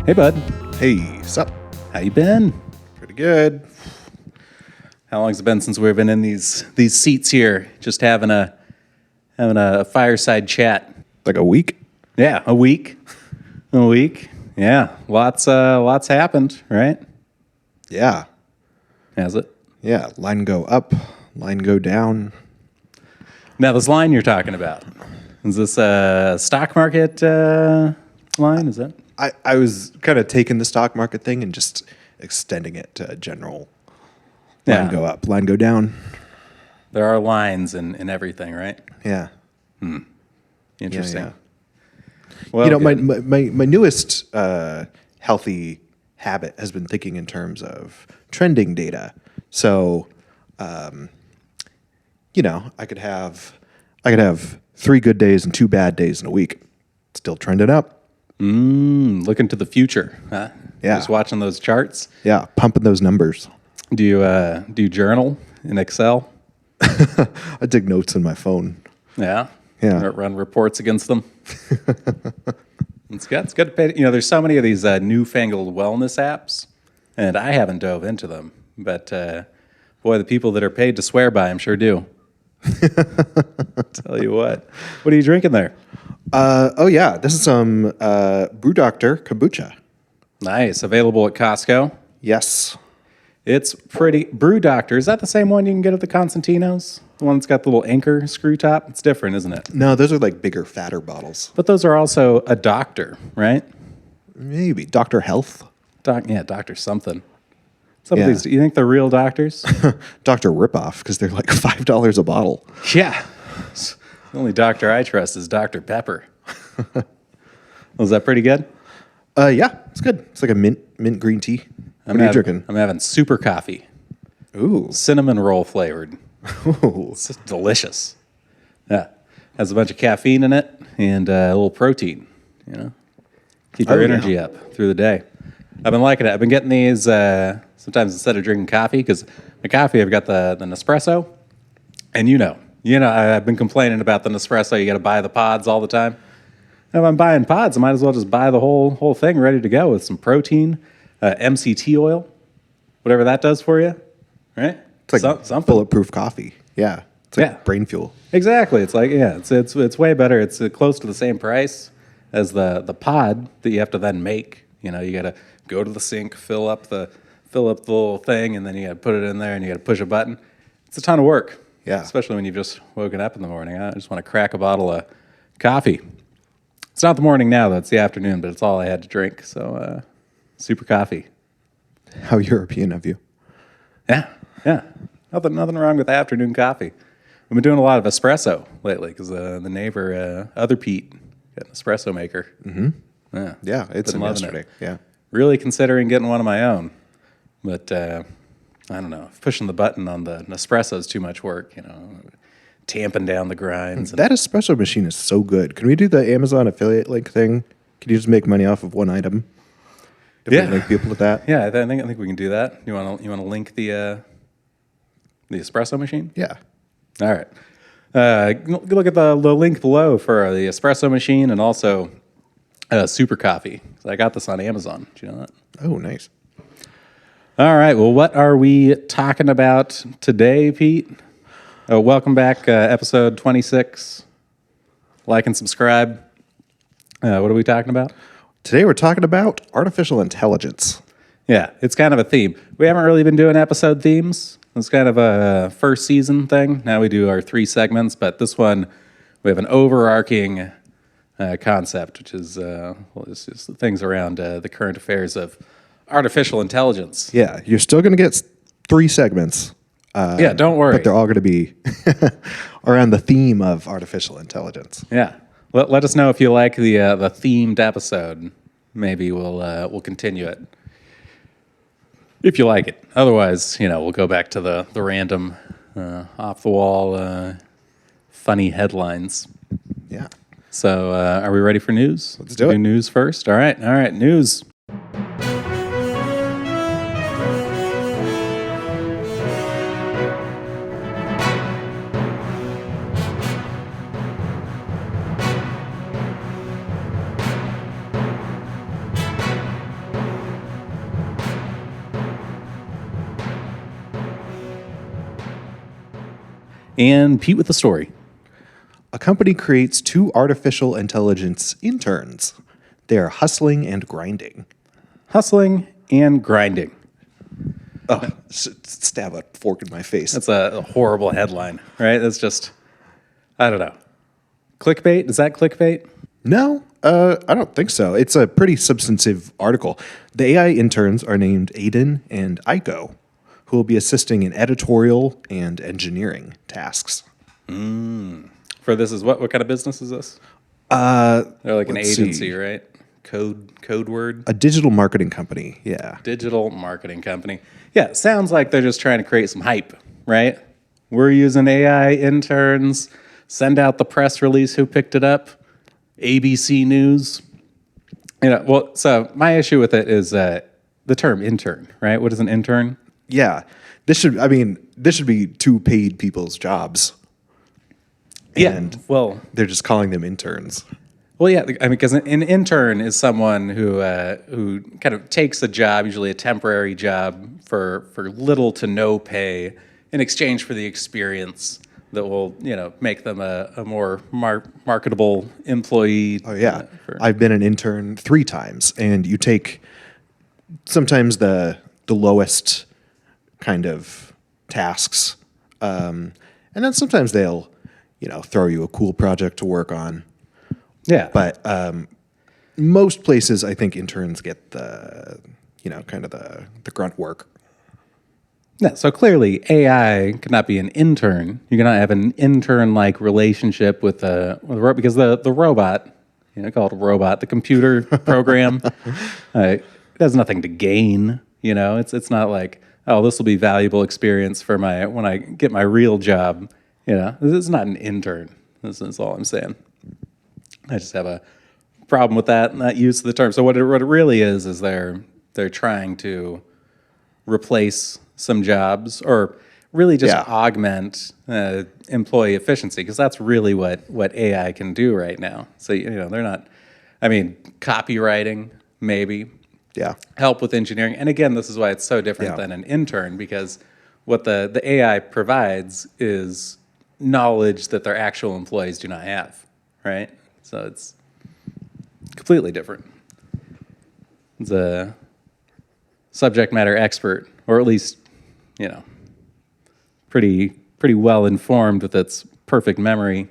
Hey, bud. Hey, sup? How you been? Pretty good. How long has it been since we've been in these seats here, just having a fireside chat? Like a week? Yeah, a week. A week. Yeah, lots happened, right? Yeah. Has it? Yeah. Line go up, line go down. Now, this line you're talking about, is this a stock market line? Is that? I was kind of taking the stock market thing and just extending it to general. Line Yeah. go up, line go down. There are lines in everything, right? Yeah. Interesting. Yeah. Well, You know, good. my newest healthy habit has been thinking in terms of trending data. So, I could have 3 good days and 2 bad days in a week. Still trending up. Looking to the future, huh? Yeah. Just watching those charts. Yeah, pumping those numbers. Do you journal in Excel? I take notes in my phone. Yeah. Yeah. Run reports against them. It's good to pay. There's so many of these newfangled wellness apps, and I haven't dove into them. But boy, the people that are paid to swear by them sure do. Tell you what are you drinking there? This is some Brew Doctor kombucha. Nice, available at Costco. Yes. It's pretty. Brew Doctor, is that the same one you can get at the Constantino's? The one that's got the little anchor screw top? It's different, isn't it? No, those are like bigger, fatter bottles. But those are also a doctor, right? Maybe Dr. Health. Doctor something. Some Yeah. of these, you think they're real doctors? Dr. Ripoff, because they're like $5 a bottle. Yeah. The only doctor I trust is Dr. Pepper. Was that pretty good? Yeah, it's good. It's like a mint green tea. What are you drinking? I'm having super coffee, Ooh. cinnamon roll flavored. Ooh. It's just delicious. Yeah. Has a bunch of caffeine in it and a little protein, Keep your energy up through the day. I've been liking it. I've been getting these sometimes instead of drinking coffee, because my coffee, I've got the Nespresso. And I've been complaining about the Nespresso. You got to buy the pods all the time. And if I'm buying pods, I might as well just buy the whole thing ready to go with some protein, MCT oil, whatever that does for you, right? It's like something. bulletproof coffee. Yeah. It's like brain fuel. Exactly. It's like, it's way better. It's close to the same price as the pod that you have to then make. You got to go to the sink, fill up the little thing, and then you got to put it in there, and you got to push a button. It's a ton of work. Yeah. Especially when you've just woken up in the morning. I just want to crack a bottle of coffee. It's not the morning now, though. It's the afternoon, but it's all I had to drink. So, super coffee. How European of you. Yeah. Nothing wrong with afternoon coffee. I've been doing a lot of espresso lately because the neighbor, other Pete, got an espresso maker. Mm-hmm. Yeah, it's Been in loving yesterday. it. Yeah. Really considering getting one of my own, but I don't know. Pushing the button on the Nespresso is too much work. Tamping down the grinds. That espresso machine is so good. Can we do the Amazon affiliate link thing? Can you just make money off of one item? If we link people with that? Yeah, I think we can do that. You want to link the espresso machine? Yeah. All right. Look at the link below for the espresso machine and also super coffee. So I got this on Amazon. Did you know that? Oh, nice. All right. Well, what are we talking about today, Pete? Welcome back, episode 26. Like and subscribe. What are we talking about? Today we're talking about artificial intelligence. Yeah, it's kind of a theme. We haven't really been doing episode themes. It's kind of a first season thing. Now we do our 3 segments, but this one we have an overarching concept, which is it's just things around the current affairs of artificial intelligence. Yeah, you're still going to get 3 segments. Don't worry. But they're all going to be around the theme of artificial intelligence. Yeah. Let us know if you like the themed episode. Maybe we'll continue it if you like it. Otherwise, we'll go back to the random, off the wall, funny headlines. Yeah. So, are we ready for news? Let's do it. News first. All right. News. And Pete with the story. A company creates 2 artificial intelligence interns. They are hustling and grinding. Hustling and grinding. Oh, stab a fork in my face. That's a horrible headline, right? That's just, I don't know. Clickbait? Is that clickbait? No, I don't think so. It's a pretty substantive article. The AI interns are named Aiden and Aiko, who will be assisting in editorial and engineering tasks. For this is what kind of business is this? They're like an let's agency, see. right? Code word? A digital marketing company, yeah. Digital marketing company. Yeah, sounds like they're just trying to create some hype, right? We're using AI interns. Send out the press release who picked it up. ABC News. Well, so my issue with it is the term intern, right? What is an intern? Yeah, this should be 2 paid people's jobs. And well, they're just calling them interns. Well, yeah, I mean, because an intern is someone who kind of takes a job, usually a temporary job, for little to no pay in exchange for the experience that will, make them a more marketable employee. Oh yeah, I've been an intern 3 times, and you take sometimes the lowest kind of tasks, and then sometimes they'll throw you a cool project to work on. Yeah, But most places, I think interns get the kind of the grunt work. yeah. So clearly, AI could not be an intern. You cannot have an intern-like relationship with a robot because the robot, call it a robot, the computer program, it has nothing to gain. It's not like, oh, this will be valuable experience for when I get my real job. This is not an intern. This is all I'm saying. I just have a problem with that use of the term. So what it really is they're trying to replace some jobs or really just augment employee efficiency because that's really what AI can do right now. So they're not. I mean, copywriting maybe. Yeah. Help with engineering, and again, this is why it's so different than an intern because what the AI provides is knowledge that their actual employees do not have, right? So it's completely different. It's a subject matter expert, or at least, pretty well informed with its perfect memory.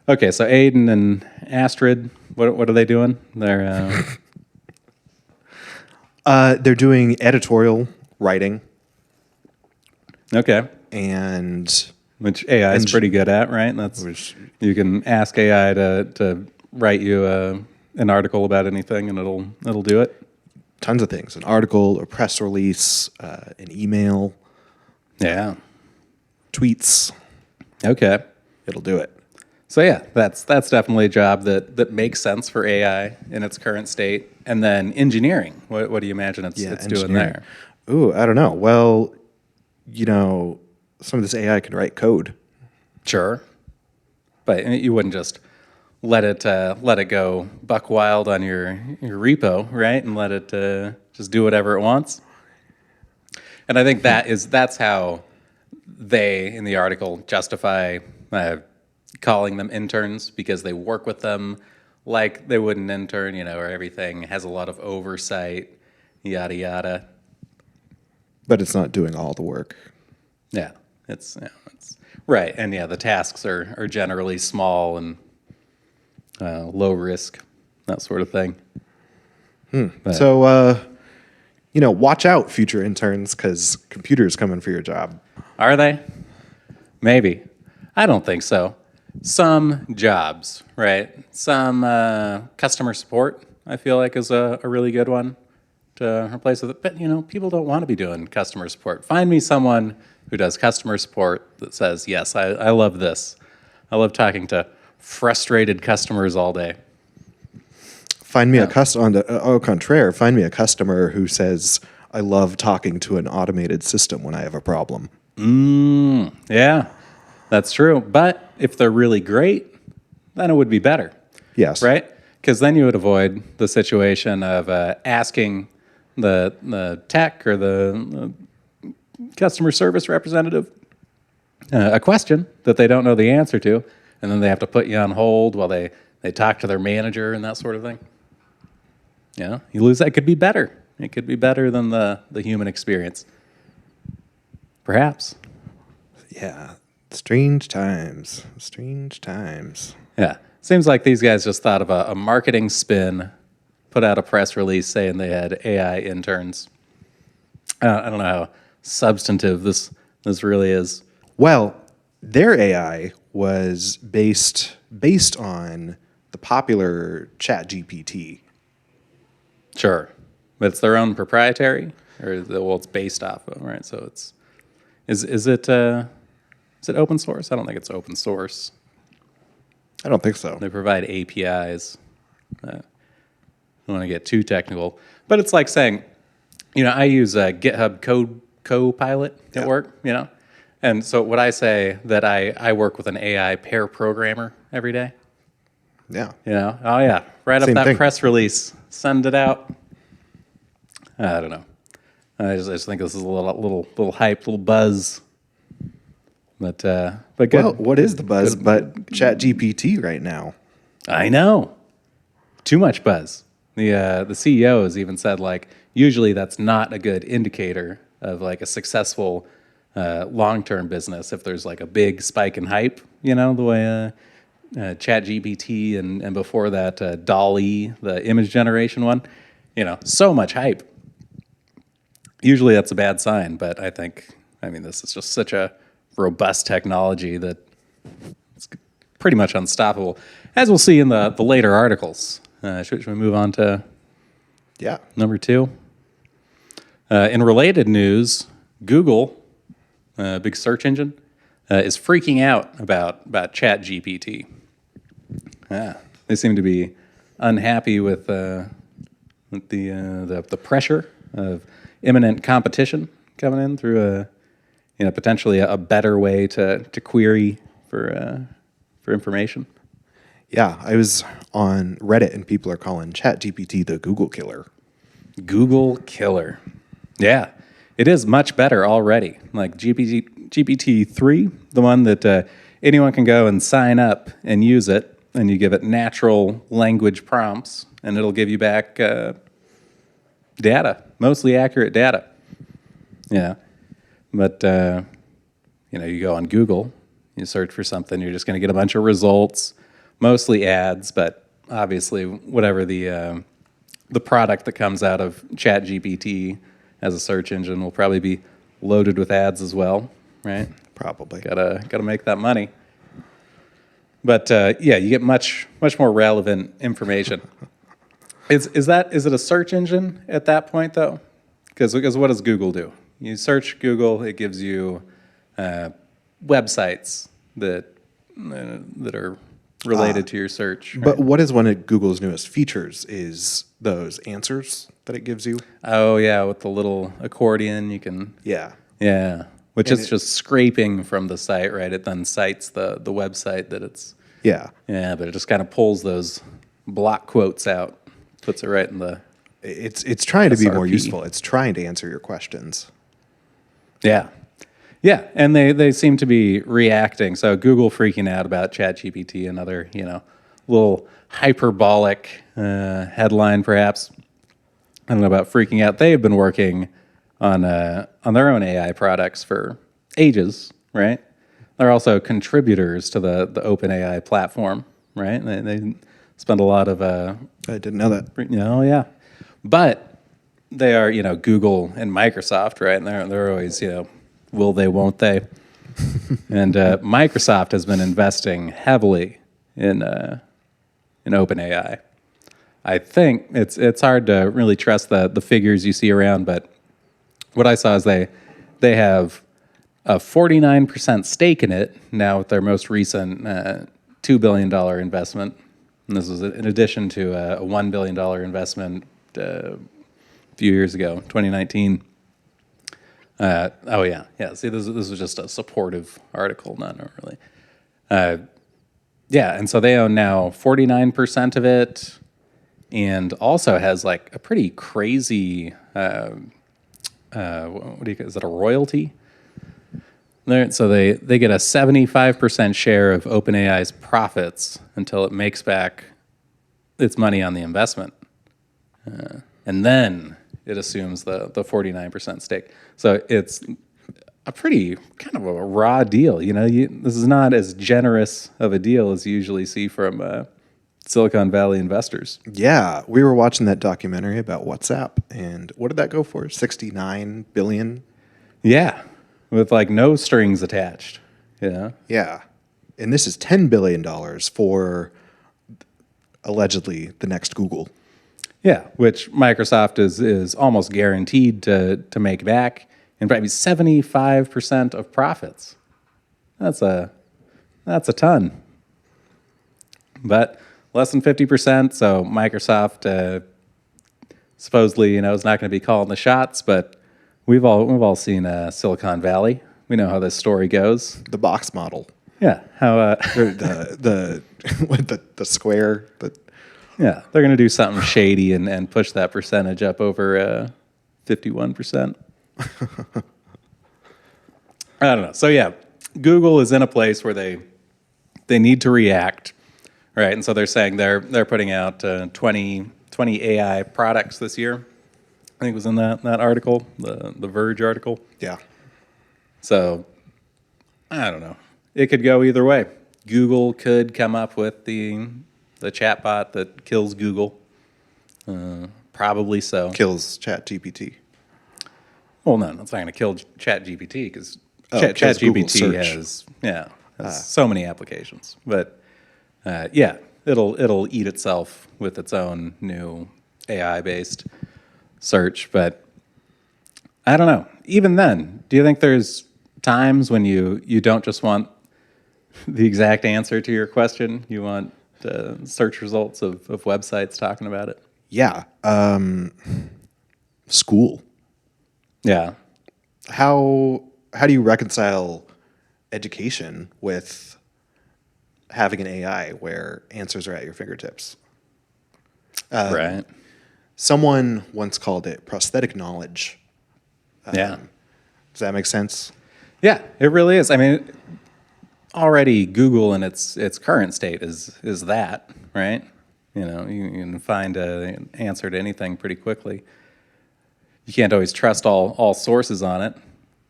Okay, so Aiden and Astrid, what are they doing? They're doing editorial writing. Okay. And which AI is pretty good at, right? You can ask AI to write you an article about anything, and it'll do it. Tons of things: an article, a press release, an email, tweets. Okay, it'll do it. So yeah, that's definitely a job that makes sense for AI in its current state. And then engineering, what do you imagine it's doing there? Ooh, I don't know. Well, some of this AI can write code. Sure, but you wouldn't just let it go buck wild on your repo, right? And let it just do whatever it wants. And I think that's how they in the article justify calling them interns because they work with them like they would an intern, where everything has a lot of oversight, yada yada. But it's not doing all the work. Yeah, it's right, and the tasks are generally small and low risk, that sort of thing. So, watch out, future interns, because computers coming for your job. Are they? Maybe. I don't think so. Some jobs, right? Some customer support, I feel like, is a really good one to replace with it. But, people don't want to be doing customer support. Find me someone who does customer support that says, yes, I love this. I love talking to frustrated customers all day. Find me a customer, au contraire, find me a customer who says, I love talking to an automated system when I have a problem. Yeah, that's true. But if they're really great, then it would be better. Yes. Right? Because then you would avoid the situation of asking the tech or the customer service representative, a question that they don't know the answer to, and then they have to put you on hold while they talk to their manager and that sort of thing. You lose that. It could be better. It could be better than the human experience. Perhaps. Yeah. Strange times. Strange times. Yeah. Seems like these guys just thought of a marketing spin, put out a press release saying they had AI interns. I don't know how substantive this really is. Well, their AI was based on the popular ChatGPT. Sure. But it's their own proprietary, or it's based off of, right? So is it open source? I don't think it's open source. I don't think so. They provide APIs. I don't want to get too technical, but it's like saying, I use GitHub Copilot at work, and so would I say that I work with an AI pair programmer every day? Yeah. Oh yeah, right Same up that thing. press release, send it out. I don't know. I just think this is a little hype, little buzz. But good. Well, what is the buzz but ChatGPT right now? I know. Too much buzz. The CEO has even said, like, usually that's not a good indicator of like a successful long-term business if there's like a big spike in hype, the way ChatGPT and before that DALL-E, the image generation one, so much hype. Usually that's a bad sign, but I mean, this is just such a robust technology that it's pretty much unstoppable, as we'll see in the later articles. Should we move on to number 2? In related news, Google, big search engine, is freaking out about ChatGPT. They seem to be unhappy with the pressure of imminent competition coming in through potentially a better way to query for information. Yeah, I was on Reddit and people are calling ChatGPT the Google killer. Google killer. Yeah, it is much better already. Like GPT-3, the one that anyone can go and sign up and use it, and you give it natural language prompts, and it'll give you back data, mostly accurate data. Yeah, but you go on Google, you search for something, you're just going to get a bunch of results, mostly ads, but obviously whatever the product that comes out of ChatGPT as a search engine will probably be loaded with ads as well, right? Probably. Gotta make that money. But you get much more relevant information. Is it a search engine at that point though? Because what does Google do? You search Google, it gives you websites that are related to your search. Right? But what is one of Google's newest features is those answers that it gives you. Oh yeah, with the little accordion, you can. Yeah. Yeah, which is just scraping from the site, right? It then cites the website that it's. Yeah. Yeah, but it just kind of pulls those block quotes out, puts it right in the. It's trying to be more SRP. useful. It's trying to answer your questions. Yeah. Yeah, and they seem to be reacting. So Google freaking out about ChatGPT, another, little hyperbolic headline perhaps. I don't know about freaking out. They've been working on their own AI products for ages, right? They're also contributors to the open AI platform, right? They spend a lot of I didn't know that. yeah. But they are, Google and Microsoft, right? And they're always, will they, won't they? And Microsoft has been investing heavily in OpenAI. I think it's hard to really trust the figures you see around, but what I saw is they have a 49% stake in it now with their most recent $2 billion investment. And this was in addition to a $1 billion investment a few years ago, 2019. See, this was just a supportive article, not really. And so they own now 49% of it, and also has like a pretty crazy. What do you? Is it a royalty? So they get a 75% share of OpenAI's profits until it makes back its money on the investment. And then it assumes the 49% stake. So it's a pretty kind of a raw deal. This is not as generous of a deal as you usually see from Silicon Valley investors. Yeah, we were watching that documentary about WhatsApp, and what did that go for? 69 billion? Yeah, with like no strings attached. Yeah. And this is $10 billion for allegedly the next Google. Yeah, which Microsoft is almost guaranteed to make back, and probably 75% of profits. That's a ton. But less than 50%. So Microsoft supposedly is not going to be calling the shots. But we've all seen Silicon Valley. We know how this story goes. The box model. Yeah, how Or the the square. yeah, they're going to do something shady and push that percentage up over 51%. I don't know. So yeah, Google is in a place where they need to react, right? And so they're saying they're putting out 20 AI products this year. I think it was in that article, the Verge article. Yeah. So I don't know. It could go either way. Google could come up with the chatbot that kills Google. Probably so. Kills ChatGPT. Well, no, that's not going to kill ChatGPT because kills Google ChatGPT search. has so many applications. But yeah, it'll eat itself with its own new AI-based search. But I don't know. Even then, do you think there's times when you don't just want the exact answer to your question? You want search results of websites talking about it? Yeah. School. Yeah. How do you reconcile education with having an AI where answers are at your fingertips? Right. Someone once called it prosthetic knowledge. Yeah. Does that make sense? Yeah, it really is. I mean, already Google in its current state is that, right? You can find an answer to anything pretty quickly. You can't always trust all sources on it,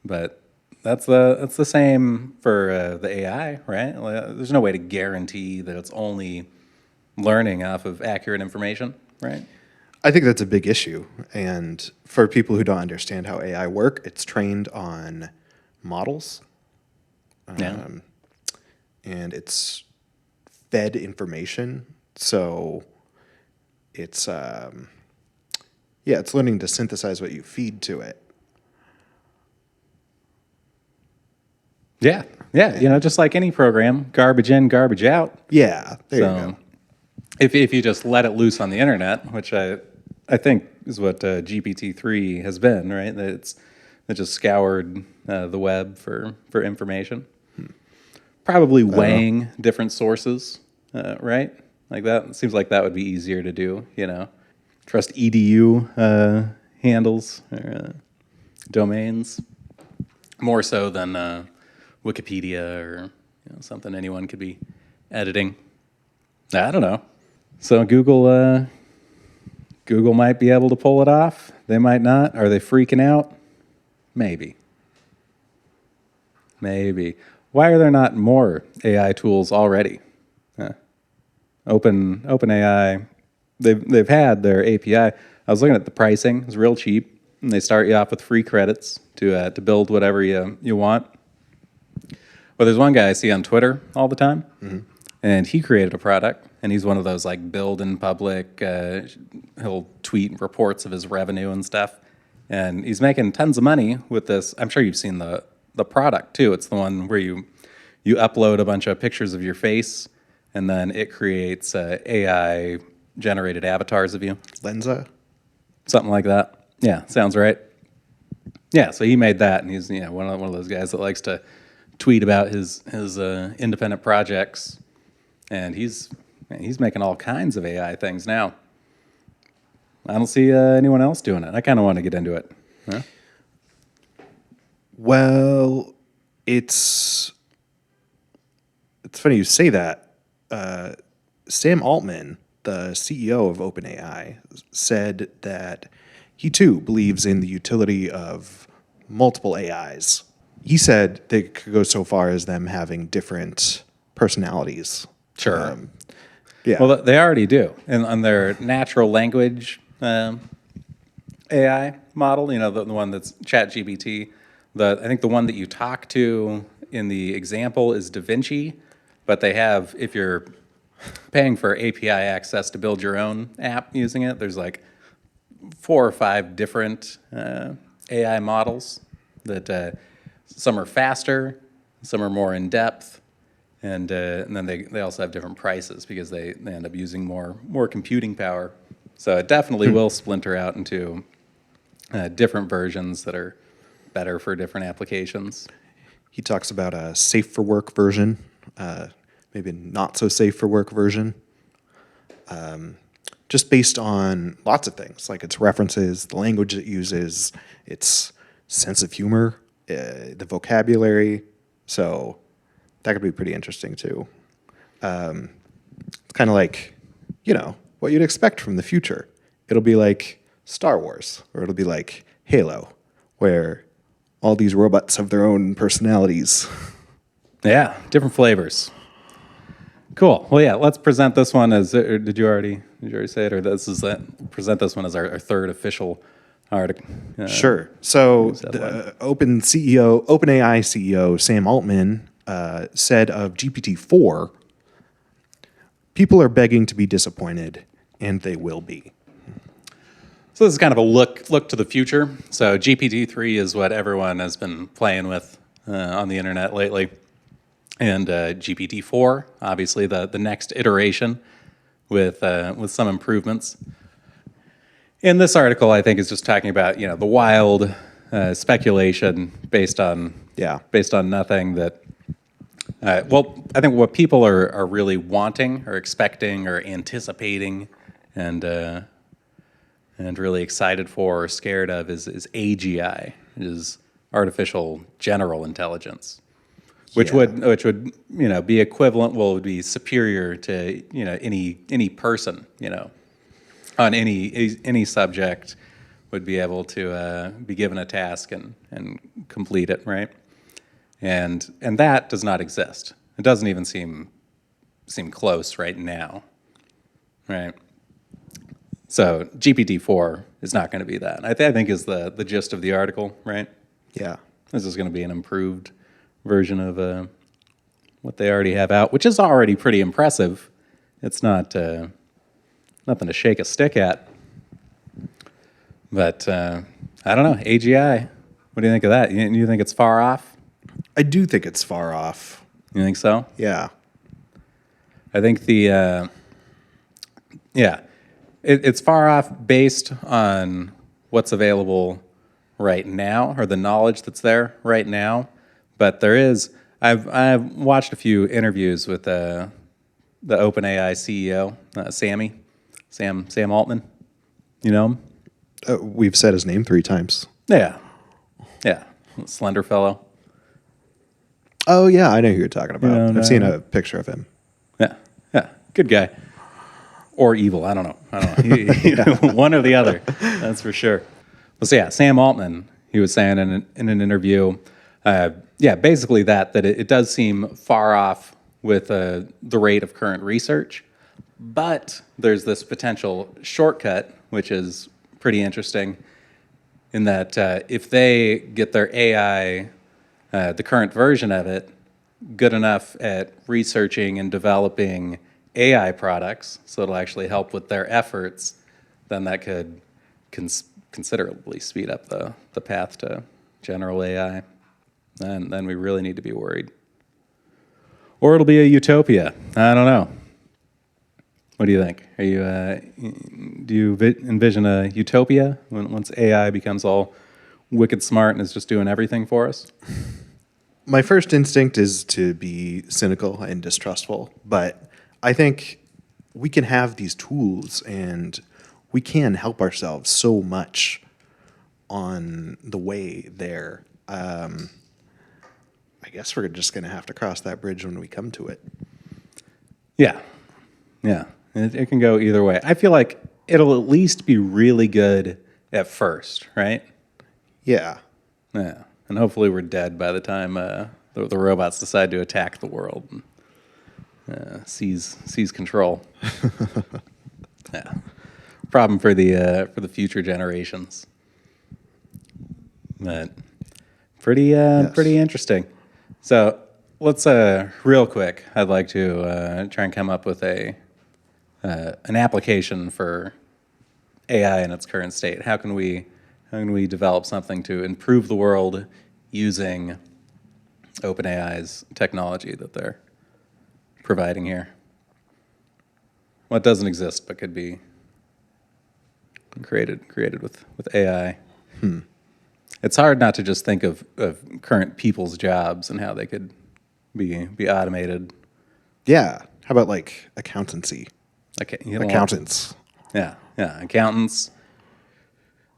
but that's the same for the AI, right? There's no way to guarantee that it's only learning off of accurate information, right? I think that's a big issue. And for people who don't understand how AI work, it's trained on models. Yeah. And it's fed information. So it's it's learning to synthesize what you feed to it. Yeah. Just like any program, garbage in, garbage out. Yeah, there you go. If you just let it loose on the internet, which I think is what GPT-3 has been, right? It just scoured the web for information, probably weighing different sources, right? Like that. It seems like that would be easier to do. Trust edu handles or domains more so than Wikipedia or something anyone could be editing. I don't know. So Google might be able to pull it off. They might not. Are they freaking out? Maybe. Why are there not more AI tools already? OpenAI, they've had their API. I was looking at the pricing. It's real cheap. And they start you off with free credits to build whatever you want. Well, there's one guy I see on Twitter all the time, and he created a product, and he's one of those like build in public. He'll tweet reports of his revenue and stuff, and he's making tons of money with this. I'm sure you've seen the product too. It's the one where you upload a bunch of pictures of your face, and then it creates AI generated avatars of you. Lenza? Something like that. Yeah, sounds right. Yeah, so he made that, and he's one of those guys that likes to tweet about his independent projects, and he's making all kinds of AI things now. I don't see anyone else doing it. I kind of want to get into it. Huh? Well, It's funny you say that. Sam Altman, the CEO of OpenAI, said that he too believes in the utility of multiple AIs. He said they could go so far as them having different personalities. Sure. Yeah. Well, they already do. And on their natural language AI model, you know, the one that's ChatGPT, I think the one that you talk to in the example is Da Vinci, but they have, if you're paying for API access to build your own app using it, there's like 4 or 5 different AI models that some are faster, some are more in depth, and then they also have different prices because they end up using more computing power. So it definitely will splinter out into different versions that are better for different applications. He talks about a safe for work version, maybe not so safe for work version, just based on lots of things, like its references, the language it uses, its sense of humor, the vocabulary. So that could be pretty interesting too. It's kind of like, what you'd expect from the future. It'll be like Star Wars, or it'll be like Halo, where all these robots have their own personalities. Yeah, different flavors. Cool. Well, yeah, let's present this one as. Did you already say it, or present this one as our third official article? Sure. So the OpenAI CEO Sam Altman said of GPT-4, people are begging to be disappointed, and they will be. So this is kind of a look to the future. So GPT-3 is what everyone has been playing with on the internet lately. And GPT-4, obviously the next iteration with some improvements. In this article, I think is just talking about the wild speculation based on nothing. That I think what people are really wanting, or expecting, or anticipating, and really excited for or scared of is AGI, is artificial general intelligence. Which would be equivalent, would be superior to any person on any subject, would be able to be given a task and complete it, right? And that does not exist. It doesn't even seem close right now, right? So GPT-4 is not going to be that. I think is the gist of the article, right? Yeah. This is going to be an improved version of what they already have out, which is already pretty impressive. It's not nothing to shake a stick at. But I don't know, AGI. What do you think of that? You think it's far off? I do think it's far off. You think so? Yeah. I think it's far off based on what's available right now, or the knowledge that's there right now. But there is, I've watched a few interviews with the OpenAI CEO, Sam Altman. You know him? We've said his name 3 times. Yeah, slender fellow. Oh, yeah, I know who you're talking about. I've seen a picture of him. Yeah, good guy. Or evil, I don't know. One or the other, that's for sure. Well, so yeah, Sam Altman, he was saying in an interview, basically that it does seem far off with the rate of current research, but there's this potential shortcut, which is pretty interesting, in that if they get their AI, the current version of it, good enough at researching and developing AI products, so it'll actually help with their efforts, then that could considerably speed up the path to general AI. And then we really need to be worried. Or it'll be a utopia. I don't know. What do you think? Do you envision a utopia once AI becomes all wicked smart and is just doing everything for us? My first instinct is to be cynical and distrustful, but I think we can have these tools and we can help ourselves so much on the way there. I I guess we're just going to have to cross that bridge when we come to it. Yeah. Yeah. It can go either way. I feel like it'll at least be really good at first, right? Yeah. Yeah. And hopefully we're dead by the time the robots decide to attack the world and seize control. Yeah. Problem for the future generations. But pretty interesting. So let's real quick. I'd like to try and come up with an application for AI in its current state. How can we develop something to improve the world using OpenAI's technology that they're providing here? What doesn't exist but could be created with AI. It's hard not to just think of current people's jobs and how they could be automated. Yeah. How about like accountancy? Like Accountants. Yeah, accountants.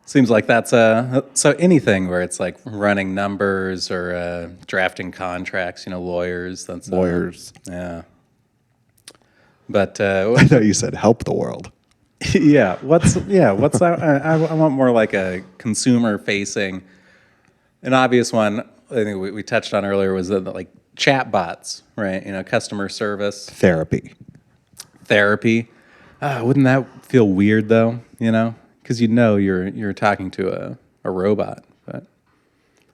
Seems like that's so anything where it's like running numbers or drafting contracts. Lawyers. That's Lawyers. Yeah. But I thought you said help the world. yeah, what's I want more like a consumer facing. An obvious one I think we touched on earlier was like chat bots, right? Customer service, Therapy. therapy. Wouldn't that feel weird though? Because you're talking to a robot. But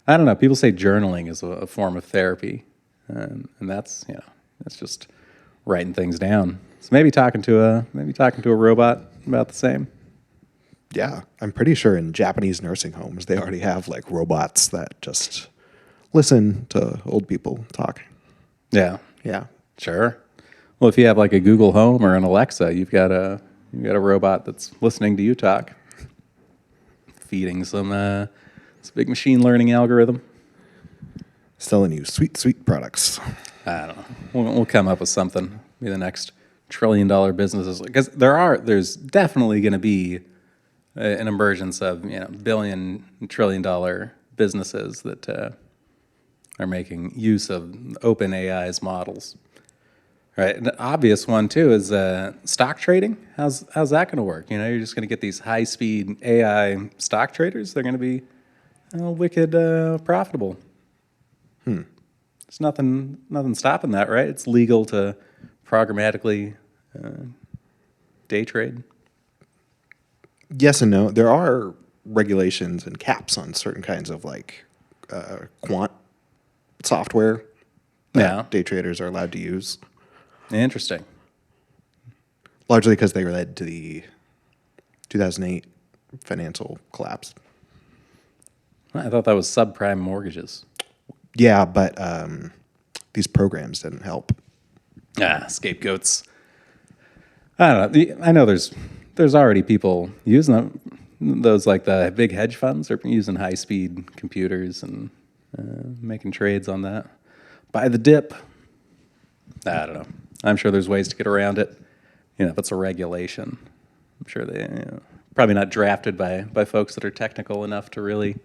I don't know. People say journaling is a form of therapy, and that's just writing things down. So maybe talking to a robot about the same. Yeah. I'm pretty sure in Japanese nursing homes, they already have like robots that just listen to old people talk. Yeah, Yeah. sure. Well, if you have like a Google Home or an Alexa, you've got a robot that's listening to you talk, feeding some big machine learning algorithm. Selling you sweet, sweet products. I don't know. We'll come up with something. Be the next $1 trillion businesses, because there's definitely going to be an emergence of billion $1 trillion businesses that are making use of open AI's models. Right, an obvious one too is stock trading. How's that going to work? You're just going to get these high-speed AI stock traders. They're going to be wicked profitable. There's nothing stopping that, right? It's legal to programmatically day trade. Yes and no. There are regulations and caps on certain kinds of like quant software that day traders are allowed to use. Interesting. Largely because they led to the 2008 financial collapse. I thought that was subprime mortgages. Yeah, but these programs didn't help. Scapegoats. I don't know. I know there's already people using them. Those like the big hedge funds are using high-speed computers and making trades on that. Buy the dip. I don't know. I'm sure there's ways to get around it. If it's a regulation, I'm sure they probably not drafted by folks that are technical enough to really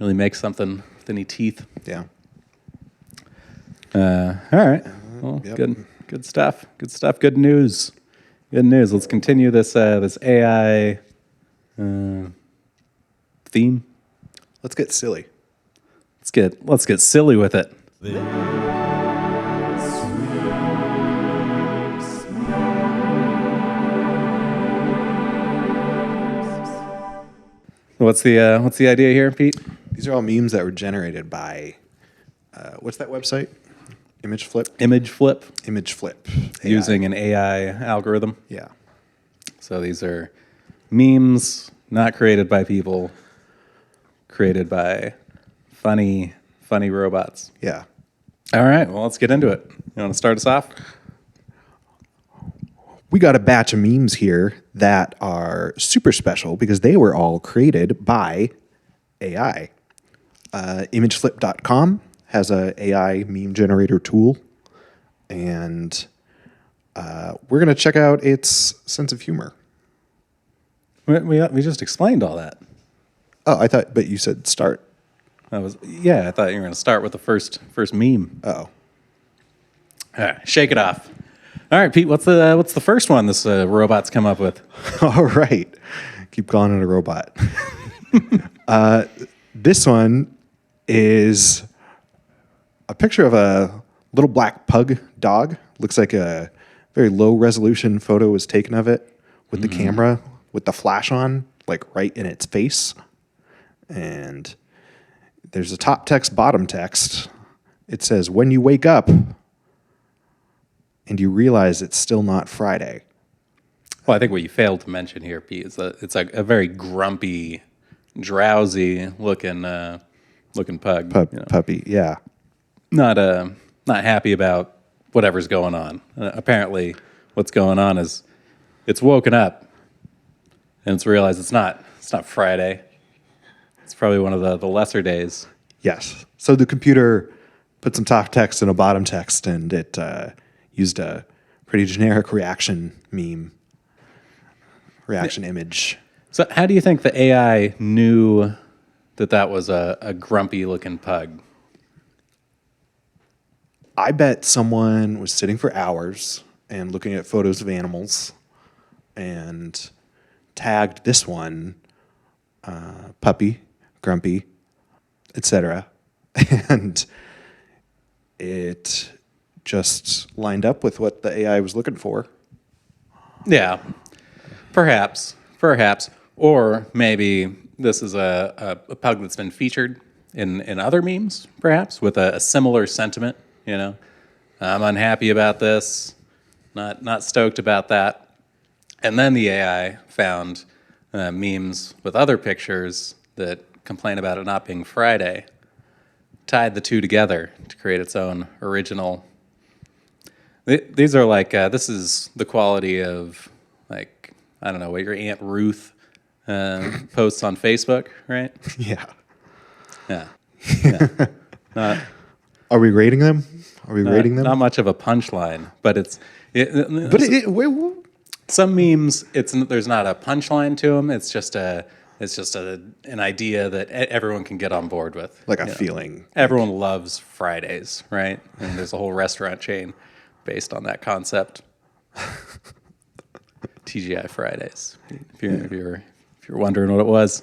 make something with any teeth. Yeah. All right. Well, Yep. Good stuff. Good stuff. Good news. Good news. Let's continue this AI theme. Let's get silly. Let's get silly with it. What's the idea here, Pete? These are all memes that were generated by what's that website? Image Flip. Image flip Image Flip. AI. using an AI algorithm. Yeah. So these are memes not created by people, created by funny robots. Yeah. All right, well, let's get into it. You want to start us off? We got a batch of memes here that are super special because they were all created by AI. Imageflip.com has a AI meme generator tool, and we're going to check out its sense of humor. We just explained all that. Oh, I thought, but you said start. I thought you were going to start with the first meme. Oh, All right, shake it off. All right, Pete, what's the first one this robot's come up with? all right. Keep calling it a robot. This one is a picture of a little black pug dog. Looks like a very low resolution photo was taken of it with the camera with the flash on, like right in its face. And there's a top text, bottom text. It says, "When you wake up and you realize it's still not Friday." Well, I think what you failed to mention here, Pete, is that it's a very grumpy, drowsy looking pug. Puppy, yeah. Not happy about whatever's going on. Apparently, what's going on is it's woken up and it's realized it's not Friday. It's probably one of the lesser days. Yes. So the computer put some top text and a bottom text, and it used a pretty generic reaction image. So how do you think the AI knew that was a grumpy looking pug? I bet someone was sitting for hours and looking at photos of animals and tagged this one puppy, grumpy, etc. And it just lined up with what the AI was looking for. Yeah, perhaps. Or maybe this is a pug that's been featured in other memes, perhaps, with a similar sentiment. You know, I'm unhappy about this, not stoked about that. And then the AI found memes with other pictures that complain about it not being Friday, tied the two together to create its own original. These are like, this is the quality of, like, I don't know, what your Aunt Ruth posts on Facebook, right? Yeah. Yeah. Not, Are we rating them? Are we rating them? Not much of a punchline, but But some memes, there's not a punchline to them. It's just an idea that everyone can get on board with. like a feeling. Everyone loves Fridays, right? And there's a whole restaurant chain based on that concept. TGI Fridays. If you're wondering what it was.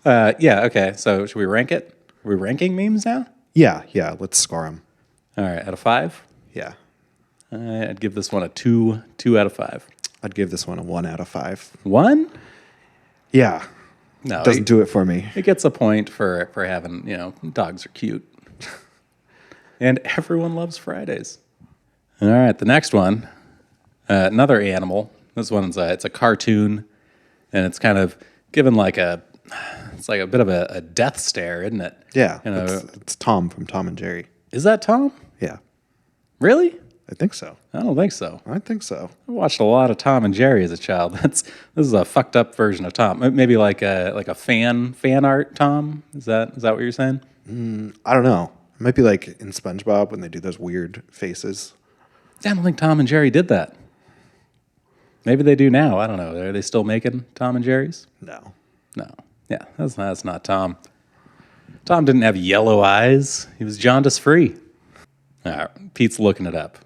Yeah. Okay. So should we rank it? Are we ranking memes now? Yeah. Let's score them. All right. Out of 5. Yeah. I'd give this one a 2 out of 5. I'd give this one a 1 out of 5. 1? Yeah. No, Doesn't do it for me. It gets a point for having, dogs are cute. And everyone loves Fridays. All right, the next one, another animal. This one's it's a cartoon, and it's kind of given it's like a bit of a death stare, isn't it? Yeah. It's Tom from Tom and Jerry. Is that Tom? Yeah. Really? I think so. I don't think so. I think so. I watched a lot of Tom and Jerry as a child. This is a fucked up version of Tom. Maybe like a fan art Tom. Is that what you're saying? I don't know. It might be like in SpongeBob when they do those weird faces. I don't think Tom and Jerry did that. Maybe they do now. I don't know. Are they still making Tom and Jerry's? No. Yeah, that's not Tom. Tom didn't have yellow eyes. He was jaundice free. All right, Pete's looking it up.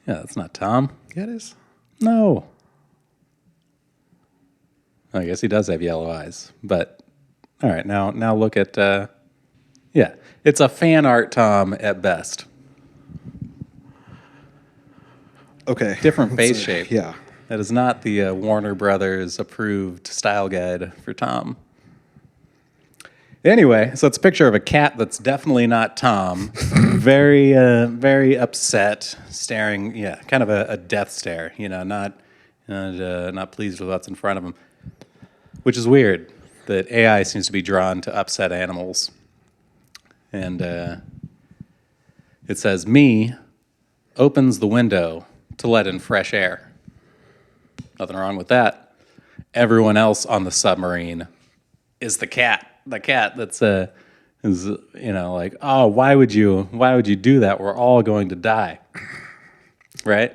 Yeah, that's not Tom. Yeah, it is. No. I guess he does have yellow eyes. But all right, now look at yeah, it's a fan art Tom at best. Okay. Different face shape. Yeah. That is not the Warner Brothers approved style guide for Tom. Anyway, so it's a picture of a cat that's definitely not Tom. Very upset, staring, kind of a death stare, not pleased with what's in front of him. Which is weird that AI seems to be drawn to upset animals. And it says, "Me opens the window to let in fresh air." Nothing wrong with that. Everyone else on the submarine is the cat. The cat that's like, oh, why would you do that? We're all going to die, right?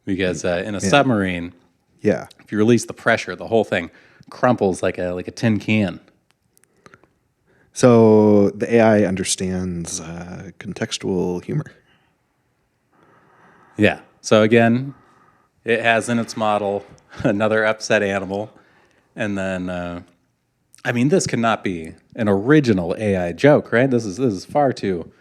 Because in a submarine, Yeah. if you release the pressure, the whole thing crumples like a tin can. So the AI understands contextual humor. Yeah. So again, it has in its model another upset animal, and then I mean, this cannot be an original AI joke, right? This is far too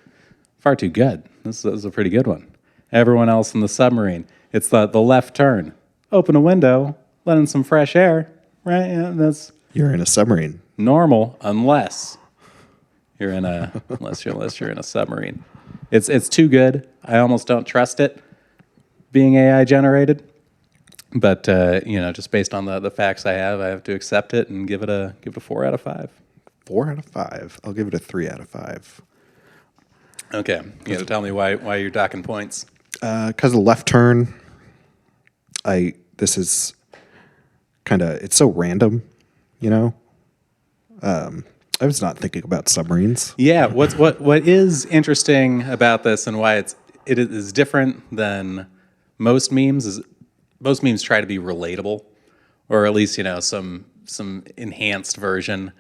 good. This is a pretty good one. Everyone else in the submarine, it's the left turn. Open a window, let in some fresh air, right? Yeah, that's You're in a submarine. normal unless you're in a unless you're in a submarine. It's too good. I almost don't trust it being AI generated. But just based on the facts I have to accept it and give it a 4 out of 5. 4 out of 5. I'll give it a 3 out of 5. Okay, you got to tell me why you're docking points. Because of left turn, this is kind of, it's so random, you know? I was not thinking about submarines. Yeah, what is interesting about this and why it is different than most memes is most memes try to be relatable, or at least some enhanced version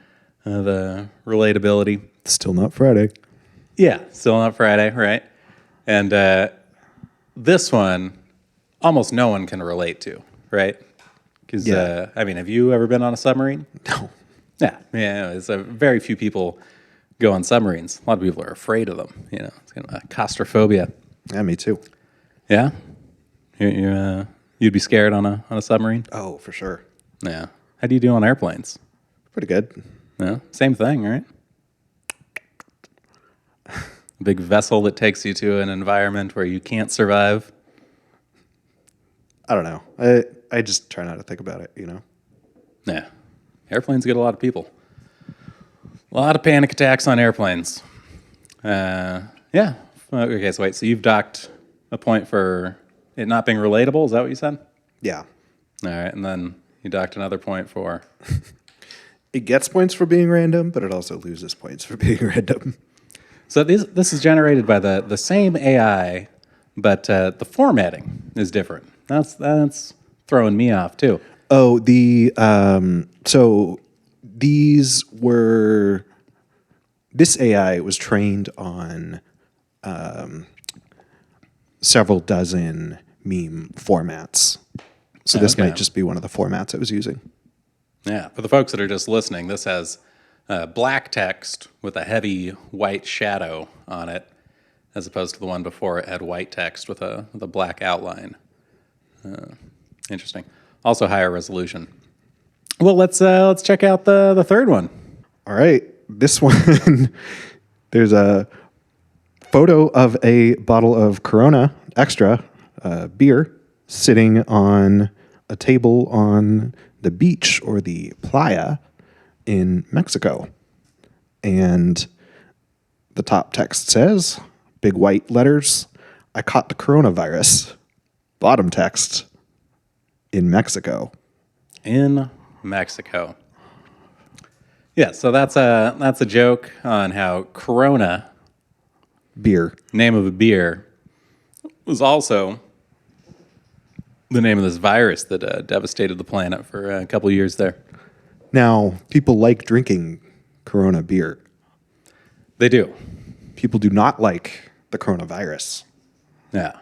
of relatability. Still not Friday. Yeah, still not Friday, right? And this one, almost no one can relate to, right? Because I mean, have you ever been on a submarine? No. Yeah. It's very few people go on submarines. A lot of people are afraid of them. It's kind of a claustrophobia. Yeah, me too. Yeah, you'd be scared on a submarine. Oh, for sure. Yeah. How do you do on airplanes? Pretty good. Yeah, same thing, right? A big vessel that takes you to an environment where you can't survive. I don't know. I just try not to think about it, Yeah. Airplanes get a lot of people. A lot of panic attacks on airplanes. Yeah. Okay, so wait. So you've docked a point for it not being relatable? Is that what you said? Yeah. All right. And then you docked another point for... It gets points for being random, but it also loses points for being random. So this is generated by the same AI, but the formatting is different. That's throwing me off, too. Oh, so this AI was trained on several dozen meme formats. So this might just be one of the formats it was using. Yeah, for the folks that are just listening, this has black text with a heavy white shadow on it, as opposed to the one before it had white text with a black outline. Interesting. Also higher resolution. Well, let's check out the third one. All right, this one, there's a photo of a bottle of Corona Extra beer sitting on a table on the beach or the playa in Mexico. And the top text says, big white letters, I caught the coronavirus. Bottom text, in Mexico. In Mexico. Yeah, so that's a joke on how Corona, Beer. name of a beer, was also the name of this virus that devastated the planet for a couple of years there. Now, people like drinking Corona beer. They do. People do not like the coronavirus. Yeah.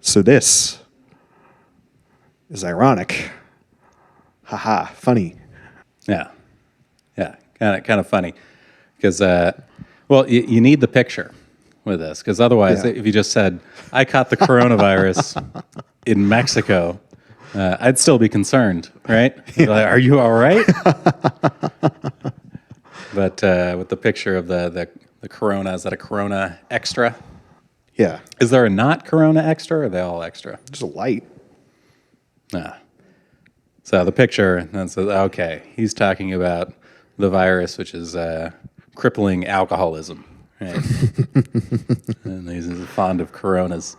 So this is ironic. Haha, funny. Yeah. Yeah. Kind of funny. Because, you need the picture with this. Because otherwise, if you just said, I caught the coronavirus in Mexico, I'd still be concerned, right? Yeah. Like, are you all right? But with the picture of the Corona, is that a Corona Extra? Yeah. Is there a not Corona Extra, or are they all extra? Just a light. Ah. So the picture, then says, okay, he's talking about the virus, which is crippling alcoholism, right? And he's fond of Coronas.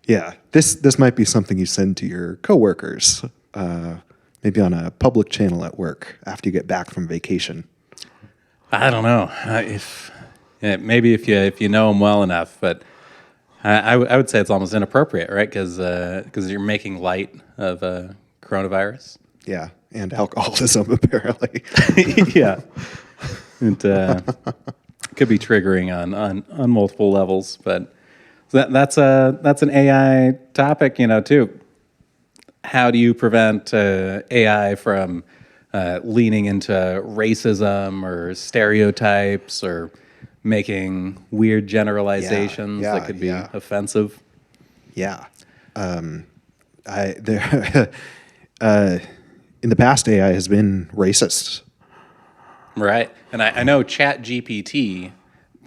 Yeah. This might be something you send to your coworkers, maybe on a public channel at work after you get back from vacation. I don't know maybe if you know him well enough, but I would say it's almost inappropriate, right? Because you're making light of coronavirus. Yeah, and alcoholism apparently. Yeah. It could be triggering on multiple levels, but that's an AI topic, too. How do you prevent AI from leaning into racism or stereotypes or making weird generalizations Yeah, that could be yeah. offensive? Yeah. I there in the past AI has been racist. Right. And I know ChatGPT,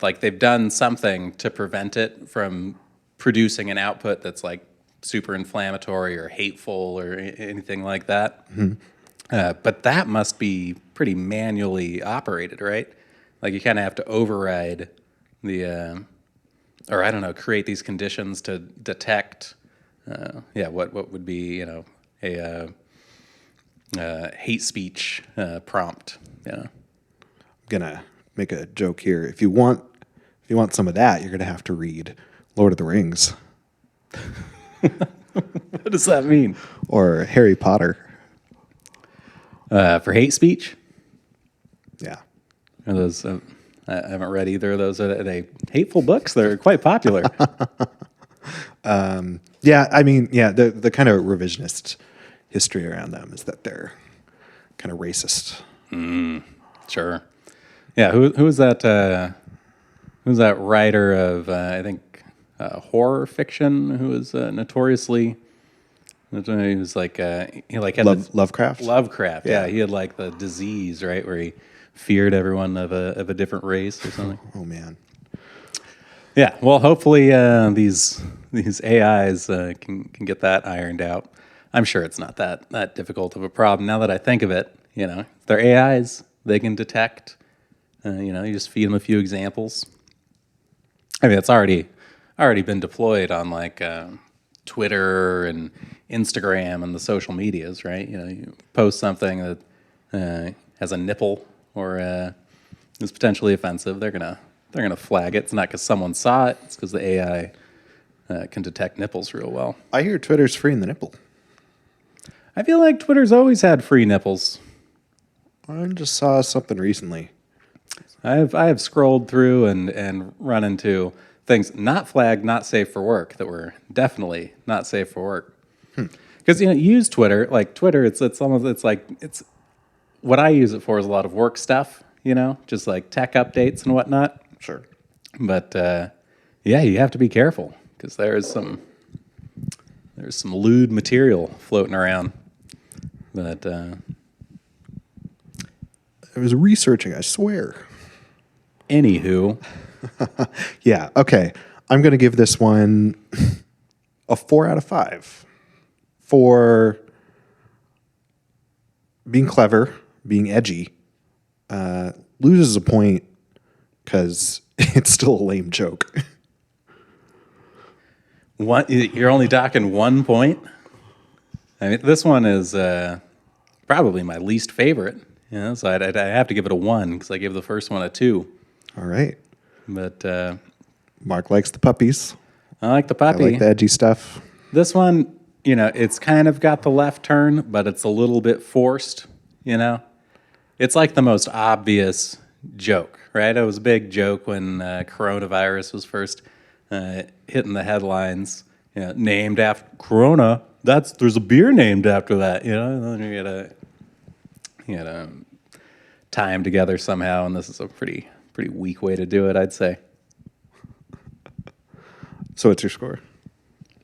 like they've done something to prevent it from producing an output that's like super inflammatory or hateful or anything like that. But that must be pretty manually operated, right? Like you kind of have to override or I don't know, create these conditions to detect, what would be, a hate speech prompt. Yeah. Gonna make a joke here. If you want some of that, you're gonna have to read Lord of the Rings What does that mean? or Harry Potter. For hate speech? Yeah. Are those? I haven't read either of those. Are they hateful books? They're quite popular. Yeah, I mean, yeah, the kind of revisionist history around them is that they're kind of racist. Sure. Yeah. Who was that? Who's that writer of? I think horror fiction. Who was notoriously. He was like he like had Lovecraft? Lovecraft. Yeah. Yeah. He had like the disease, right, where he feared everyone of a different race or something. Oh man. Yeah, well, hopefully these AIs can get that ironed out. I'm sure it's not that difficult of a problem. Now that I think of it, if they're AIs, they can detect. You just feed them a few examples. I mean, it's already been deployed on like Twitter and Instagram and the social medias, right? You post something that has a nipple or is potentially offensive, they're gonna flag it. It's not because someone saw it; it's because the AI can detect nipples real well. I hear Twitter's freeing the nipple. I feel like Twitter's always had free nipples. I just saw something recently. I have scrolled through and run into things not flagged, not safe for work that were definitely not safe for work. Because you use Twitter like Twitter. It's what I use it for is a lot of work stuff. Just like tech updates and whatnot. Sure. But yeah, you have to be careful because there's some lewd material floating around. But I was researching, I swear. anywho, Yeah, okay. I'm going to give this one a 4 out of 5 for being clever, being edgy. Loses a point because it's still a lame joke. you're only docking 1 point. I mean, this one is probably my least favorite. So I'd have to give it a 1 because I gave the first one a 2. All right. But Mark likes the puppies. I like the I puppy. like the edgy stuff. This one, it's kind of got the left turn, but it's a little bit forced. It's like the most obvious joke, right? It was a big joke when coronavirus was first hitting the headlines. Named after Corona. There's a beer named after that. And then you gotta tie them together somehow, and this is a pretty weak way to do it, I'd say. So what's your score?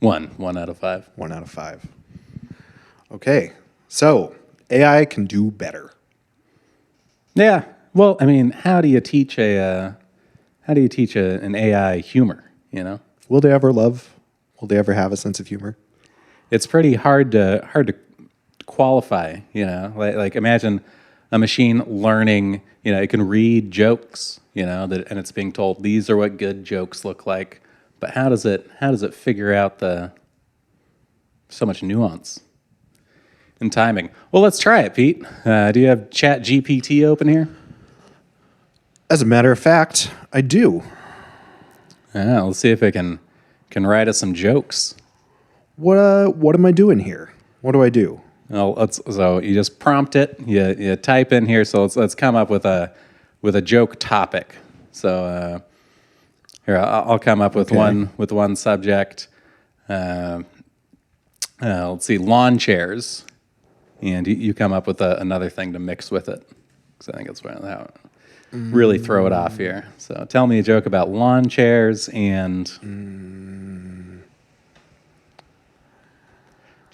1 out of 5. 1 out of 5. Okay. So AI can do better. Yeah. Well, I mean, how do you teach an AI humor? Will they ever love? Will they ever have a sense of humor? It's pretty hard to qualify. Like imagine a machine learning. It can read jokes. And it's being told these are what good jokes look like. But how does it figure out so much nuance and timing? Well, let's try it, Pete. Do you have ChatGPT open here? As a matter of fact, I do. Let's see if it can write us some jokes. What am I doing here? What do I do? Well, so you just prompt it. You type in here. So let's come up with a joke topic. So here I'll come up with one subject. Let's see, lawn chairs, and you come up with another thing to mix with it. Because I think it's how really throw it off here. So tell me a joke about lawn chairs and.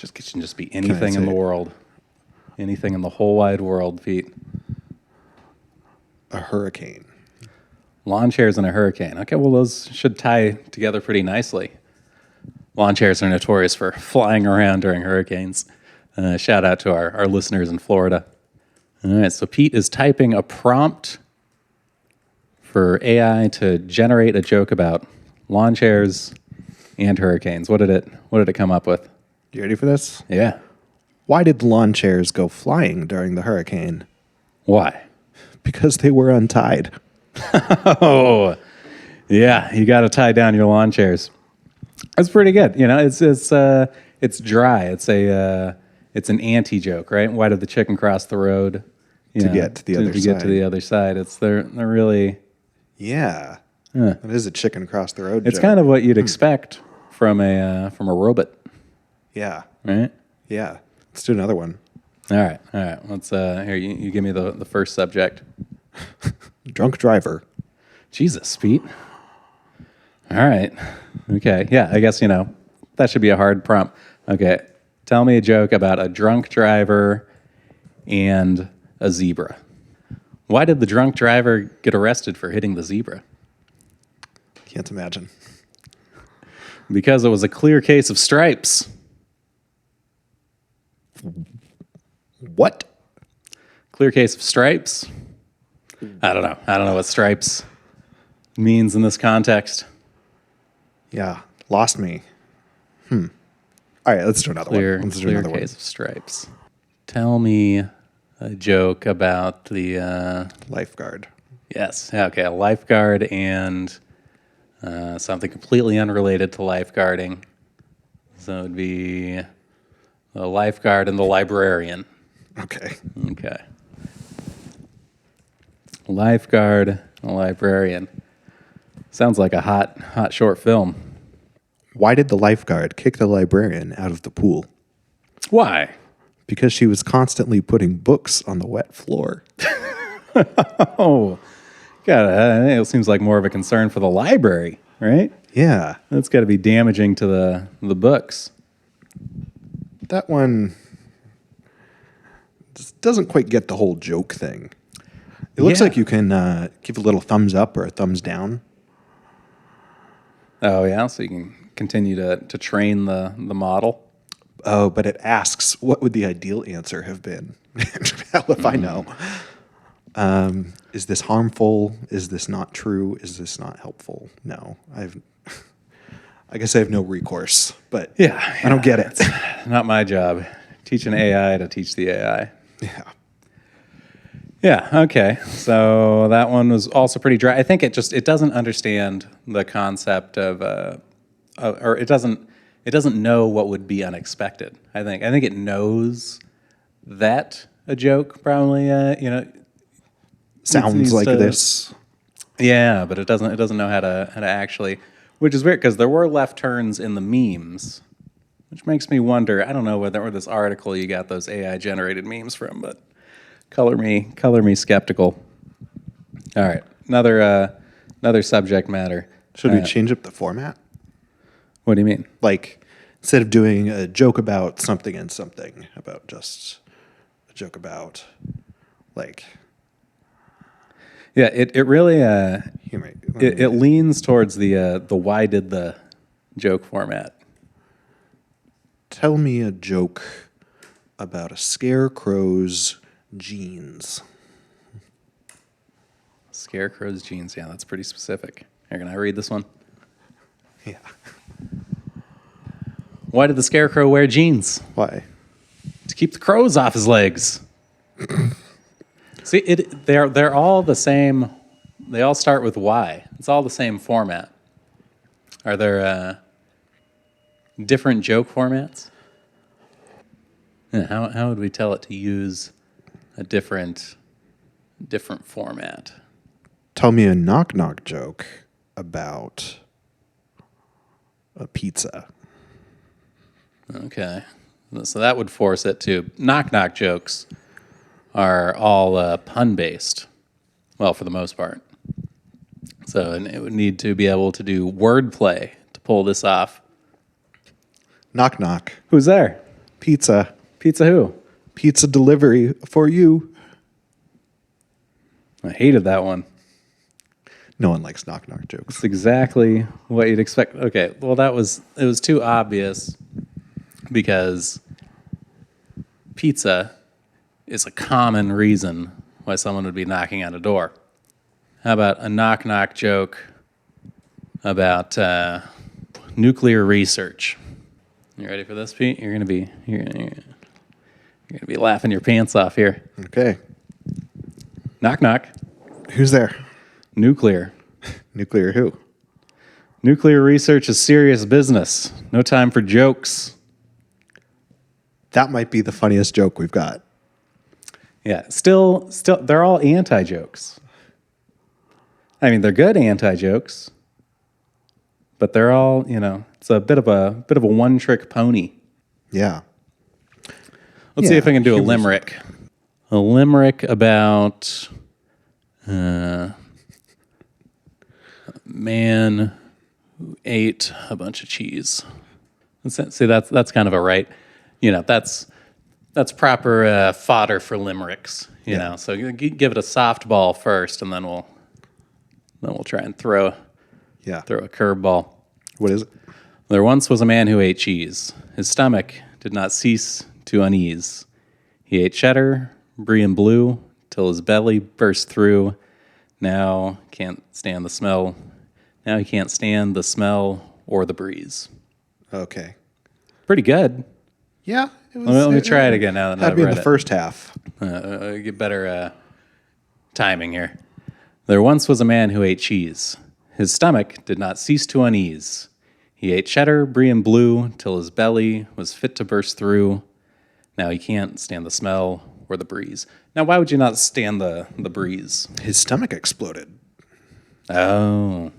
It can just be anything in the world. Anything in the whole wide world, Pete. A hurricane. Lawn chairs and a hurricane. Okay, well, those should tie together pretty nicely. Lawn chairs are notorious for flying around during hurricanes. Shout out to our listeners in Florida. All right, so Pete is typing a prompt for AI to generate a joke about lawn chairs and hurricanes. What did it come up with? You ready for this? Yeah. Why did the lawn chairs go flying during the hurricane? Why? Because they were untied. Oh, yeah. You got to tie down your lawn chairs. That's pretty good. It's dry. It's an anti joke, right? Why did the chicken cross the road To get to the other to side. get to the other side? They're really. Yeah. That is a chicken cross the road It's joke. kind of what you'd expect from a robot, Yeah. right? Yeah. Let's do another one. All right. Let's here. You give me the first subject. Drunk driver. Jesus, Pete. All right. Okay. Yeah, I guess, that should be a hard prompt. Okay. Tell me a joke about a drunk driver and a zebra. Why did the drunk driver get arrested for hitting the zebra? Can't imagine. Because it was a clear case of stripes. What? Clear case of stripes? I don't know. I don't know what stripes means in this context. Yeah. Lost me. All right, let's do another Clear, one. Let's do clear another case of stripes. Tell me a joke about the one. Lifeguard. yes, okay, a lifeguard and something completely unrelated to lifeguarding. So it would be the lifeguard and the librarian. Okay. Okay. Lifeguard and librarian. Sounds like a hot short film. Why did the lifeguard kick the librarian out of the pool? Why? Because she was constantly putting books on the wet floor. Oh, God, it seems like more of a concern for the library, right? Yeah. That's got to be damaging to the books. That one just doesn't quite get the whole joke thing. It looks Yeah. like you can give a little thumbs up or a thumbs down. Oh, yeah, so you can continue to train the model. Oh, but it asks, what would the ideal answer have been? Hell if I know. Is this harmful? Is this not true? Is this not helpful? No. I guess I have no recourse, but Yeah. I don't get it. Not my job. Teach an AI to teach the AI. Yeah. Yeah, okay. So that one was also pretty dry. I think it doesn't understand the concept of or it doesn't know what would be unexpected. I think it knows that a joke probably Sounds needs like to- this. Yeah, but it doesn't know how to actually, which is weird because there were left turns in the memes, which makes me wonder. I don't know where this article you got those AI generated memes from, but color me skeptical. All right, another subject matter. Should we change up the format? What do you mean? Like, instead of doing a joke about something and something, about just a joke about, like, Yeah, it really here, mate. it leans towards the why did the joke format. Tell me a joke about a scarecrow's jeans. Scarecrow's jeans. Yeah, that's pretty specific. Here, can I read this one? Yeah. Why did the scarecrow wear jeans? Why? To keep the crows off his legs. See, they're all the same. They all start with Y. It's all the same format. Are there different joke formats? Yeah, how would we tell it to use a different format? Tell me a knock-knock joke about a pizza. Okay. So that would force it to knock-knock jokes are all pun-based. Well, for the most part. So and it would need to be able to do wordplay to pull this off. Knock knock. Who's there? Pizza. Pizza who? Pizza delivery for you. I hated that one. No one likes knock knock jokes. It's exactly what you'd expect. Okay, well it was too obvious because pizza is a common reason why someone would be knocking on a door. How about a knock knock joke about nuclear research? You ready for this, Pete? You're gonna be laughing your pants off here. Okay. Knock knock. Who's there? Nuclear. Nuclear who? Nuclear research is serious business. No time for jokes. That might be the funniest joke we've got. Yeah, still, they're all anti-jokes. I mean, they're good anti-jokes, but they're all, it's a bit of a one-trick pony. Yeah. Let's see if I can do a limerick. A limerick about a man who ate a bunch of cheese. See, that's kind of a right. That's proper fodder for limericks. You know, so give it a softball first, and then we'll try and throw a curveball. What is it? There once was a man who ate cheese. His stomach did not cease to unease. He ate cheddar, brie and blue, till his belly burst through. Now can't stand the smell. Now he can't stand the smell or the breeze. Okay. Pretty good. Yeah. It was, Let me try it again now that I've be in read the it. first half. Get better timing here. There once was a man who ate cheese. His stomach did not cease to unease. He ate cheddar, brie and blue, till his belly was fit to burst through. Now he can't stand the smell or the breeze. Now, why would you not stand the breeze? His stomach exploded. Oh,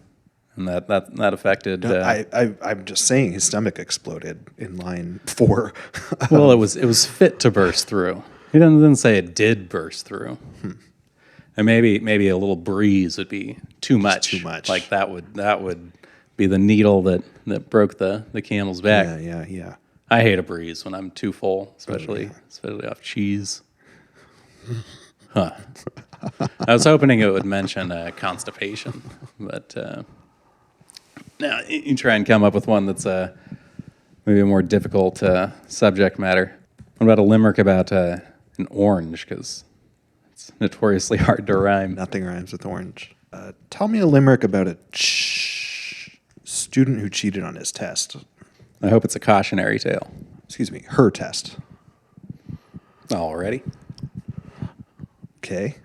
and that affected. I'm just saying his stomach exploded in line 4. Well, it was fit to burst through. He didn't say it did burst through. And maybe a little breeze would be too much. Too much. Like that would be the needle that broke the camel's back. Yeah. I hate a breeze when I'm too full, especially off cheese. Huh. I was hoping it would mention constipation, but now you try and come up with one that's maybe a more difficult subject matter. What about a limerick about an orange? Because it's notoriously hard to rhyme. Nothing rhymes with orange. Tell me a limerick about a student who cheated on his test. I hope it's a cautionary tale. Excuse me, her test. Already? Okay.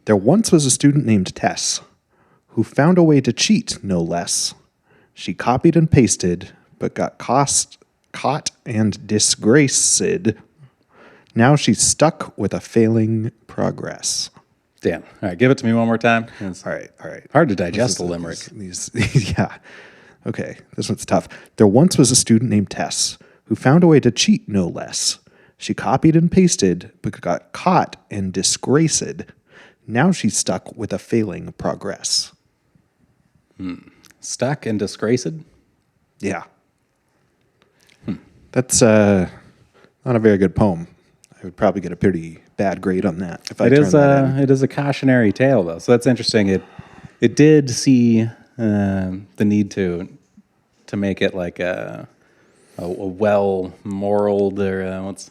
There once was a student named Tess who found a way to cheat, no less. She copied and pasted, but got caught and disgraced. Now she's stuck with a failing progress. Damn. All right, give it to me one more time. It's All right. hard to digest a limerick. Yeah. Okay, this one's tough. There once was a student named Tess who found a way to cheat, no less. She copied and pasted, but got caught and disgraced. Now she's stuck with a failing progress. Stuck and disgraced? Yeah. That's not a very good poem. I would probably get a pretty bad grade on that if I turned that in. It is a cautionary tale, though, so that's interesting. It did see the need to make it like a well-moraled, or what's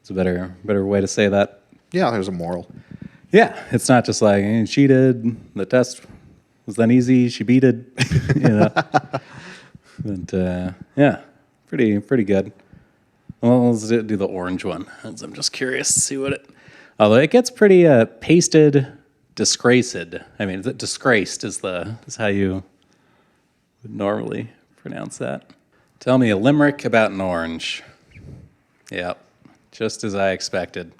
a better way to say that? Yeah, there's a moral. Yeah, it's not just like she cheated. The test was then easy. She beat it. But yeah, pretty good. Well, let's do the orange one. I'm just curious to see what it. Although it gets pretty pasted, disgraced. I mean, disgraced is how you would normally pronounce that. Tell me a limerick about an orange. Yep. just as I expected.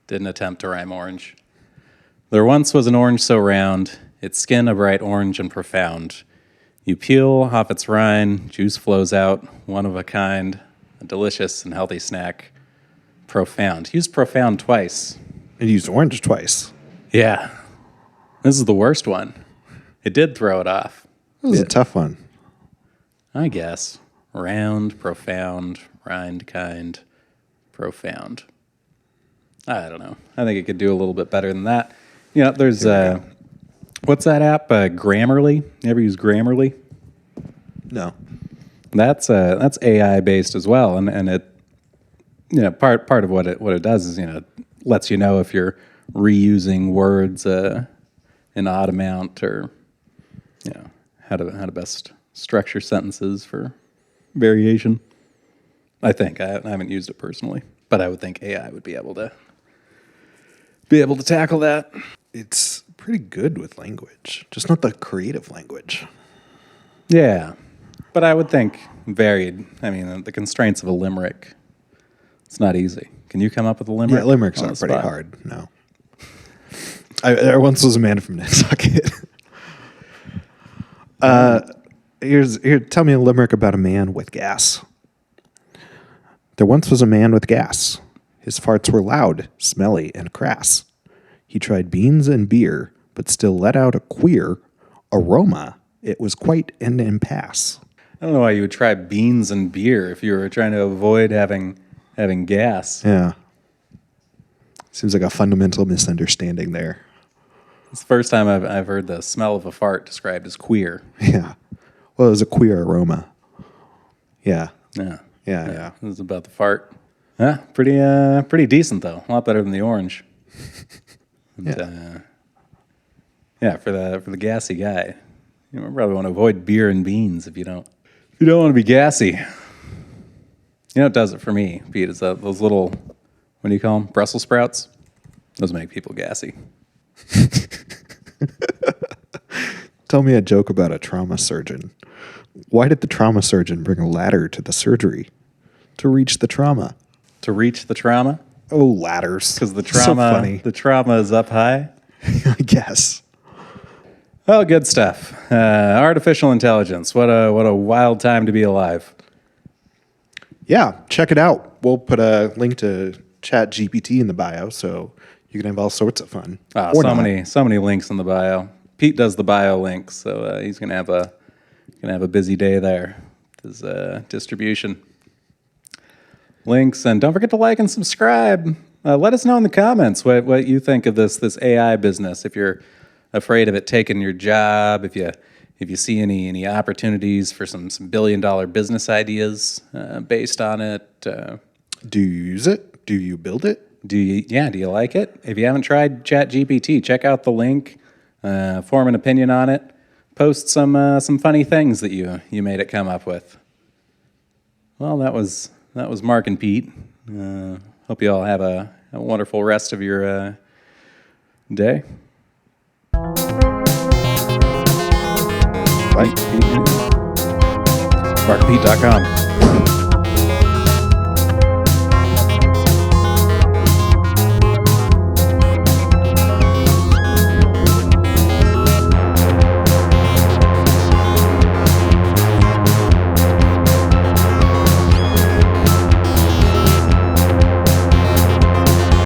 Didn't attempt to rhyme orange. There once was an orange so round, its skin a bright orange and profound. You peel off its rind, juice flows out, one of a kind, a delicious and healthy snack. Profound. Used profound twice. It used orange twice. Yeah. This is the worst one. It did throw it off. It was a tough one. I guess. Round, profound, rind, kind, profound. I don't know. I think it could do a little bit better than that. You know, there's what's that app? Grammarly. You ever use Grammarly? No. That's AI based as well, and it, you know, part of what it does is, you know, lets you know if you're reusing words in odd amount, or, you know, how to best structure sentences for variation. I think I haven't used it personally, but I would think AI would be able to tackle that. It's pretty good with language, just not the creative language. Yeah, but I would think varied. I mean, the constraints of a limerick, it's not easy. Can you come up with a limerick? Yeah, limericks on are the pretty spot? hard. No. I once was a man from Nantucket. Here, tell me a limerick about a man with gas. There once was a man with gas. His farts were loud, smelly, and crass. He tried beans and beer, but still let out a queer aroma. It was quite an impasse. I don't know why you would try beans and beer if you were trying to avoid having gas. Yeah. Seems like a fundamental misunderstanding there. It's the first time I've heard the smell of a fart described as queer. Yeah. Well, it was a queer aroma. Yeah. Yeah. Yeah. It was about the fart. Yeah, pretty decent though. A lot better than the orange. And, yeah, for the gassy guy, you probably want to avoid beer and beans if you don't want to be gassy. You know what does it for me, Pete? Is those little, what do you call them? Brussels sprouts. Those make people gassy. Tell me a joke about a trauma surgeon. Why did the trauma surgeon bring a ladder to the surgery? To reach the trauma. To reach the trauma? Oh, ladders. Because the So trauma, funny. the trauma is up high. I guess. Oh, good stuff. Artificial intelligence. What a wild time to be alive. Yeah, check it out. We'll put a link to ChatGPT in the bio, so you can have all sorts of fun. Oh, Or so not. many links in the bio. Pete does the bio links, so he's gonna have a busy day there. His distribution links, and don't forget to like and subscribe. Let us know in the comments what you think of this AI business. If you're afraid of it taking your job, if you see any opportunities for some $1 billion business ideas based on it. Do you use it? Do you build it? Do you like it? If you haven't tried ChatGPT, check out the link, form an opinion on it, post some funny things that you made it come up with. Well, that was Marc and Pete. Hope you all have a wonderful rest of your day. Bye. MarcandPete.com.